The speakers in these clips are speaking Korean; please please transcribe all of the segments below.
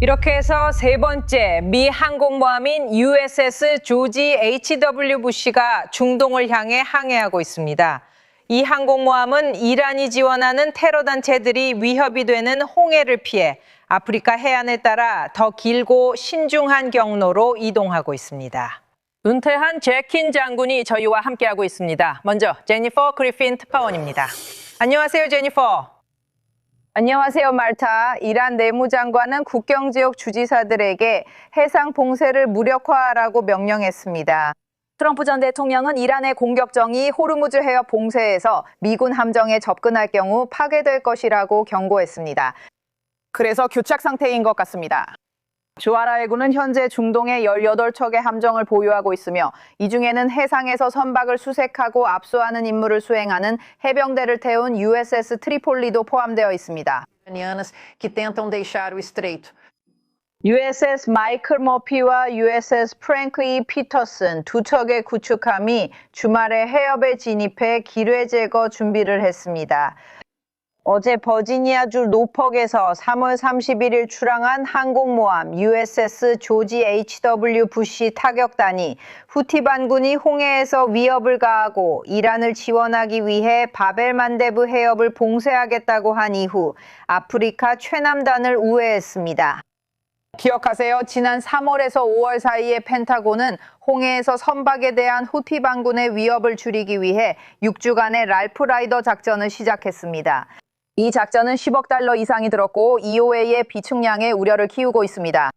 이렇게 해서 세 번째 미 항공모함인 USS 조지 H.W. 부시가 중동을 향해 항해하고 있습니다. 이 항공모함은 이란이 지원하는 테러 단체들이 위협이 되는 홍해를 피해 아프리카 해안에 따라 더 길고 신중한 경로로 이동하고 있습니다. 은퇴한 제킨 장군이 저희와 함께하고 있습니다. 먼저 제니퍼 그리핀 특파원입니다. 안녕하세요, 제니퍼. 안녕하세요, 말타. 이란 내무장관은 국경지역 주지사들에게 해상 봉쇄를 무력화하라고 명령했습니다. 트럼프 전 대통령은 이란의 공격정이 호르무즈 해협 봉쇄에서 미군 함정에 접근할 경우 파괴될 것이라고 경고했습니다. 그래서 교착 상태인 것 같습니다. 주아라 해군은 현재 중동에 18척의 함정을 보유하고 있으며 이 중에는 해상에서 선박을 수색하고 압수하는 임무를 수행하는 해병대를 태운 USS 트리폴리도 포함되어 있습니다. que tentam deixar o estreito. USS 마이클 머피와 USS 프랭크 E. 피터슨 두 척의 구축함이 주말에 해협에 진입해 기뢰 제거 준비를 했습니다. 어제 버지니아주 노퍽에서 3월 31일 출항한 항공모함 USS 조지 H.W. 부시 타격단이 후티 반군이 홍해에서 위협을 가하고 이란을 지원하기 위해 바벨만데브 해협을 봉쇄하겠다고 한 이후 아프리카 최남단을 우회했습니다. 기억하세요. 지난 3월에서 5월 사이에 펜타곤은 홍해에서 선박에 대한 후티 반군의 위협을 줄이기 위해 6주간의 랄프 라이더 작전을 시작했습니다. 이 작전은 10억 달러 이상이 들었고 EOA의 비축량에 우려를 키우고 있습니다.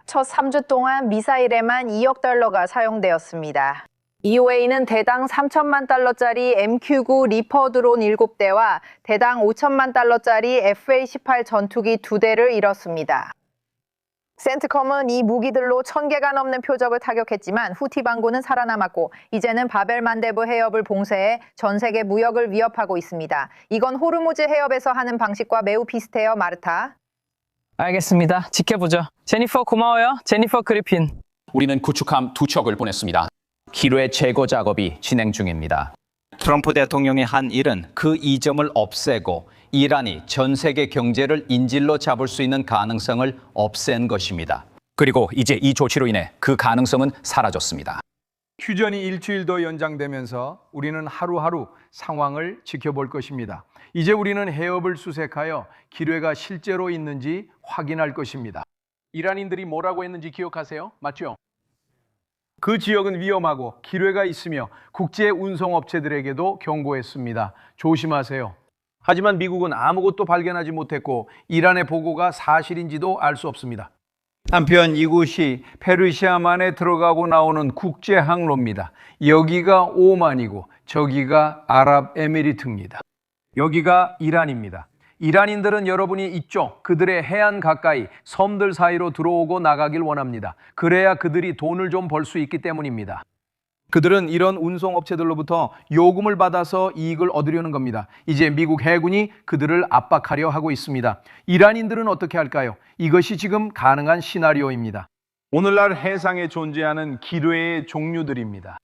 첫 3주 동안 미사일에만 2억 달러가 사용되었습니다. EOA는 대당 3천만 달러짜리 MQ-9 리퍼 드론 7대와 대당 5천만 달러짜리 FA-18 전투기 2대를 잃었습니다. 센트컴은 이 무기들로 1,000개가 넘는 표적을 타격했지만 후티 반군은 살아남았고 이제는 바벨만데브 해협을 봉쇄해 전 세계 무역을 위협하고 있습니다. 이건 호르무즈 해협에서 하는 방식과 매우 비슷해요, 마르타. 알겠습니다. 지켜보죠. 제니퍼 고마워요. 제니퍼 그리핀. 우리는 구축함 2척을 보냈습니다. 기뢰 제거 작업이 진행 중입니다. 트럼프 대통령이 한 일은 그 이점을 없애고 이란이 전 세계 경제를 인질로 잡을 수 있는 가능성을 없앤 것입니다. 그리고 이제 이 조치로 인해 그 가능성은 사라졌습니다. 휴전이 일주일 더 연장되면서 우리는 하루하루 상황을 지켜볼 것입니다. 이제 우리는 해협을 수색하여 기뢰가 실제로 있는지 확인할 것입니다. 이란인들이 뭐라고 했는지 기억하세요? 맞죠? 그 지역은 위험하고 기뢰가 있으며 국제 운송업체들에게도 경고했습니다. 조심하세요. 하지만 미국은 아무것도 발견하지 못했고 이란의 보고가 사실인지도 알 수 없습니다. 한편 이곳이 페르시아만에 들어가고 나오는 국제 항로입니다. 여기가 오만이고 저기가 아랍에미리트입니다. 여기가 이란입니다. 이란인들은 여러분이 이쪽 그들의 해안 가까이 섬들 사이로 들어오고 나가길 원합니다. 그래야 그들이 돈을 좀 벌 수 있기 때문입니다. 그들은 이런 운송업체들로부터 요금을 받아서 이익을 얻으려는 겁니다. 이제 미국 해군이 그들을 압박하려 하고 있습니다. 이란인들은 어떻게 할까요? 이것이 지금 가능한 시나리오입니다. 오늘날 해상에 존재하는 기뢰의 종류들입니다.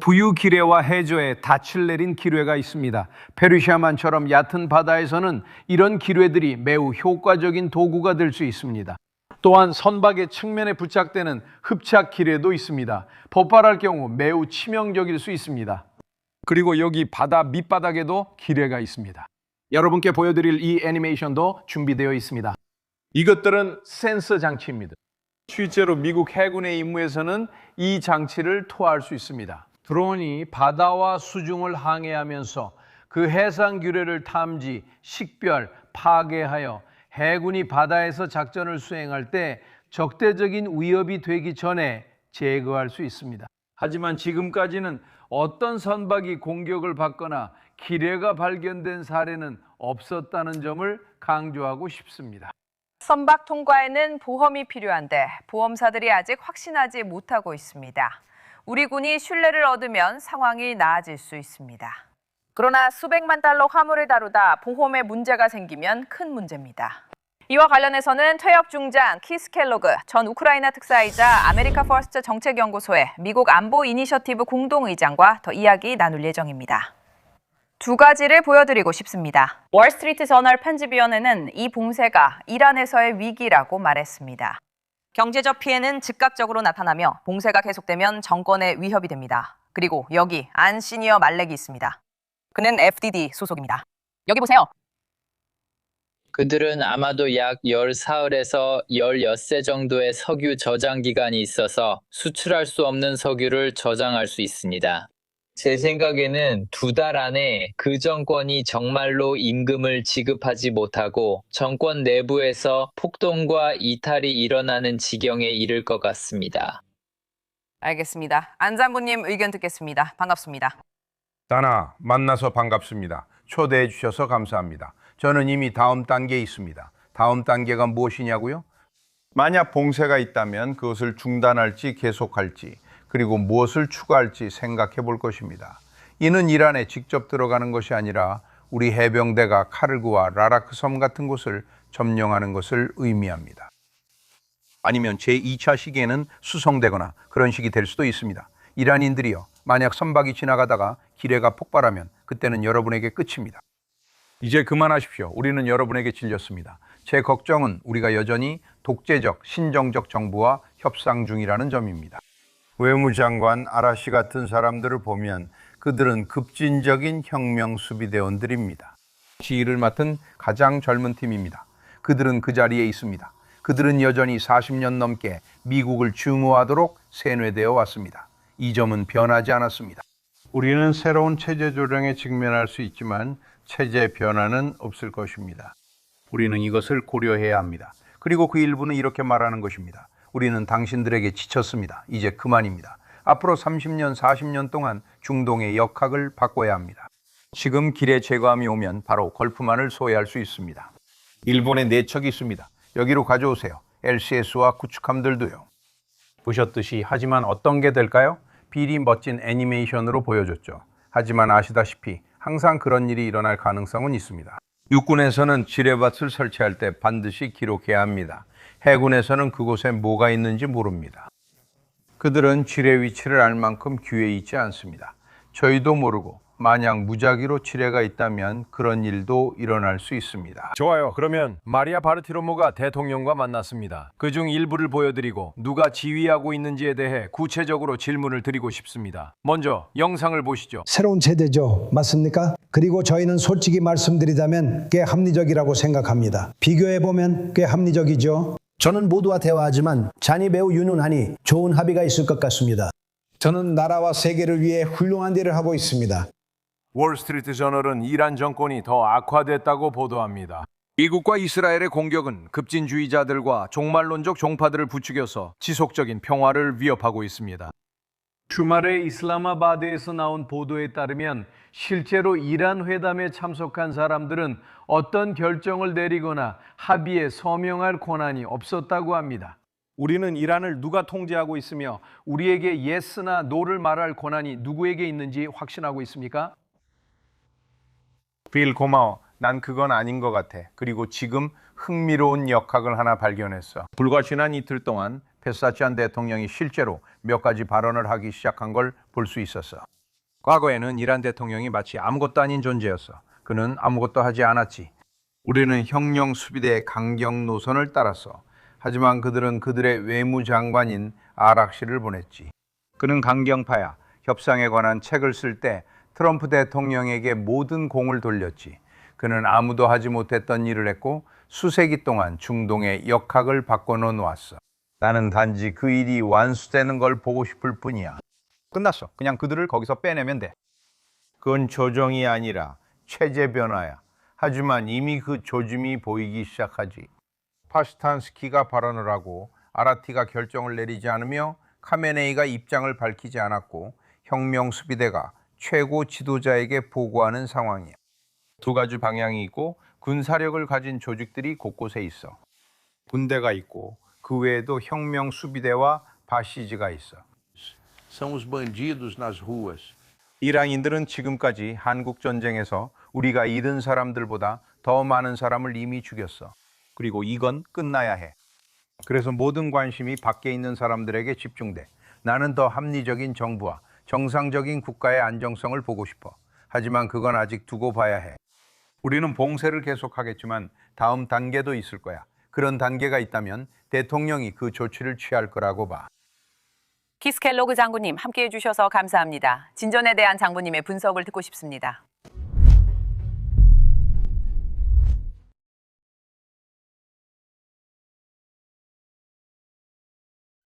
부유 기뢰와 해저에 닻을 내린 기뢰가 있습니다. 페르시아만처럼 얕은 바다에서는 이런 기뢰들이 매우 효과적인 도구가 될 수 있습니다. 또한 선박의 측면에 부착되는 흡착 기뢰도 있습니다. 폭발할 경우 매우 치명적일 수 있습니다. 그리고 여기 바다 밑바닥에도 기뢰가 있습니다. 여러분께 보여드릴 이 애니메이션도 준비되어 있습니다. 이것들은 센서 장치입니다. 실제로 미국 해군의 임무에서는 이 장치를 투하할 수 있습니다. 드론이 바다와 수중을 항해하면서 그 해상 규례를 탐지, 식별, 파괴하여 해군이 바다에서 작전을 수행할 때 적대적인 위협이 되기 전에 제거할 수 있습니다. 하지만 지금까지는 어떤 선박이 공격을 받거나 기뢰가 발견된 사례는 없었다는 점을 강조하고 싶습니다. 선박 통과에는 보험이 필요한데 보험사들이 아직 확신하지 못하고 있습니다. 우리 군이 신뢰를 얻으면 상황이 나아질 수 있습니다. 그러나 수백만 달러 화물을 다루다 보험에 문제가 생기면 큰 문제입니다. 이와 관련해서는 퇴역 중장 키스 켈로그 전 우크라이나 특사이자 아메리카 퍼스트 정책연구소의 미국 안보 이니셔티브 공동의장과 더 이야기 나눌 예정입니다. 두 가지를 보여드리고 싶습니다. 월스트리트 저널 편집위원회는 이 봉쇄가 이란에서의 위기라고 말했습니다. 경제적 피해는 즉각적으로 나타나며 봉쇄가 계속되면 정권에 위협이 됩니다. 그리고 여기 안 시니어 말렉이 있습니다. 그는 FDD 소속입니다. 여기 보세요. 그들은 아마도 약 10사흘에서 16세 정도의 석유 저장 기간이 있어서 수출할 수 없는 석유를 저장할 수 있습니다. 제 생각에는 2달 안에 그 정권이 정말로 임금을 지급하지 못하고 정권 내부에서 폭동과 이탈이 일어나는 지경에 이를 것 같습니다. 알겠습니다. 안장군님 의견 듣겠습니다. 반갑습니다. 다나, 만나서 반갑습니다. 초대해 주셔서 감사합니다. 저는 이미 다음 단계에 있습니다. 다음 단계가 무엇이냐고요? 만약 봉쇄가 있다면 그것을 중단할지 계속할지 그리고 무엇을 추가할지 생각해 볼 것입니다. 이는 이란에 직접 들어가는 것이 아니라 우리 해병대가 카르구와 라라크 섬 같은 곳을 점령하는 것을 의미합니다. 아니면 제2차 시기에는 수송되거나 그런 식이 될 수도 있습니다. 이란인들이요, 만약 선박이 지나가다가 기뢰가 폭발하면 그때는 여러분에게 끝입니다. 이제 그만하십시오. 우리는 여러분에게 질렸습니다. 제 걱정은 우리가 여전히 독재적, 신정적 정부와 협상 중이라는 점입니다. 외무장관 아라시 같은 사람들을 보면 그들은 급진적인 혁명 수비대원들입니다. 지휘를 맡은 가장 젊은 팀입니다. 그들은 그 자리에 있습니다. 그들은 여전히 40년 넘게 미국을 증오하도록 세뇌되어 왔습니다. 이 점은 변하지 않았습니다. 우리는 새로운 체제 조정에 직면할 수 있지만 체제 변화는 없을 것입니다. 우리는 이것을 고려해야 합니다. 그리고 그 일부는 이렇게 말하는 것입니다. 우리는 당신들에게 지쳤습니다. 이제 그만입니다. 앞으로 30년, 40년 동안 중동의 역학을 바꿔야 합니다. 지금 기뢰 제거함이 오면 바로 걸프만을 소외할 수 있습니다. 일본에 내척이 있습니다. 여기로 가져오세요. LCS와 구축함들도요. 보셨듯이 하지만 어떤 게 될까요? 비리 멋진 애니메이션으로 보여줬죠. 하지만 아시다시피 항상 그런 일이 일어날 가능성은 있습니다. 육군에서는 지뢰밭을 설치할 때 반드시 기록해야 합니다. 해군에서는 그곳에 뭐가 있는지 모릅니다. 그들은 지뢰 위치를 알 만큼 귀에 있지 않습니다. 저희도 모르고 만약 무작위로 지뢰가 있다면 그런 일도 일어날 수 있습니다. 좋아요. 그러면 마리아 바르티로모가 대통령과 만났습니다. 그중 일부를 보여드리고 누가 지휘하고 있는지에 대해 구체적으로 질문을 드리고 싶습니다. 먼저 영상을 보시죠. 새로운 체제죠. 맞습니까? 그리고 저희는 솔직히 말씀드리자면 꽤 합리적이라고 생각합니다. 비교해보면 꽤 합리적이죠. 저는 모두와 대화하지만 잔이 매우 유능하니 좋은 합의가 있을 것 같습니다. 저는 나라와 세계를 위해 훌륭한 일을 하고 있습니다. 월스트리트 저널은 이란 정권이 더 악화됐다고 보도합니다. 미국과 이스라엘의 공격은 급진주의자들과 종말론적 종파들을 부추겨서 지속적인 평화를 위협하고 있습니다. 주말에 이슬라마바드에서 나온 보도에 따르면 실제로 이란 회담에 참석한 사람들은 어떤 결정을 내리거나 합의에 서명할 권한이 없었다고 합니다. 우리는 이란을 누가 통제하고 있으며 우리에게 yes나 no를 말할 권한이 누구에게 있는지 확신하고 있습니까? 빌, 고마워. 난 그건 아닌 것 같아. 그리고 지금 흥미로운 역학을 하나 발견했어. 불과 지난 이틀 동안 페사치안 대통령이 실제로 몇 가지 발언을 하기 시작한 걸 볼 수 있었어. 과거에는 이란 대통령이 마치 아무것도 아닌 존재였어. 그는 아무것도 하지 않았지. 우리는 혁명 수비대의 강경 노선을 따랐어. 하지만 그들은 그들의 외무장관인 아락시를 보냈지. 그는 강경파야. 협상에 관한 책을 쓸 때 트럼프 대통령에게 모든 공을 돌렸지. 그는 아무도 하지 못했던 일을 했고 수세기 동안 중동의 역학을 바꿔 놓았어. 나는 단지 그 일이 완수되는 걸 보고 싶을 뿐이야. 끝났어. 그냥 그들을 거기서 빼내면 돼. 그건 조정이 아니라 체제 변화야. 하지만 이미 그 조짐이 보이기 시작하지. 파슈탄스키가 발언을 하고 아라티가 결정을 내리지 않으며 카메네이가 입장을 밝히지 않았고 혁명 수비대가 최고 지도자에게 보고하는 상황이야. 두 가지 방향이 있고 군사력을 가진 조직들이 곳곳에 있어. 군대가 있고 그 외에도 혁명 수비대와 바시지가 있어. 이란인들은 지금까지 한국 전쟁에서 우리가 잃은 사람들보다 더 많은 사람을 이미 죽였어. 그리고 이건 끝나야 해. 그래서 모든 관심이 밖에 있는 사람들에게 집중돼. 나는 더 합리적인 정부와 정상적인 국가의 안정성을 보고 싶어. 하지만 그건 아직 두고 봐야 해. 우리는 봉쇄를 계속하겠지만 다음 단계도 있을 거야. 그런 단계가 있다면 대통령이 그 조치를 취할 거라고 봐. 키스 켈로그 장군님 함께해 주셔서 감사합니다. 진전에 대한 장군님의 분석을 듣고 싶습니다.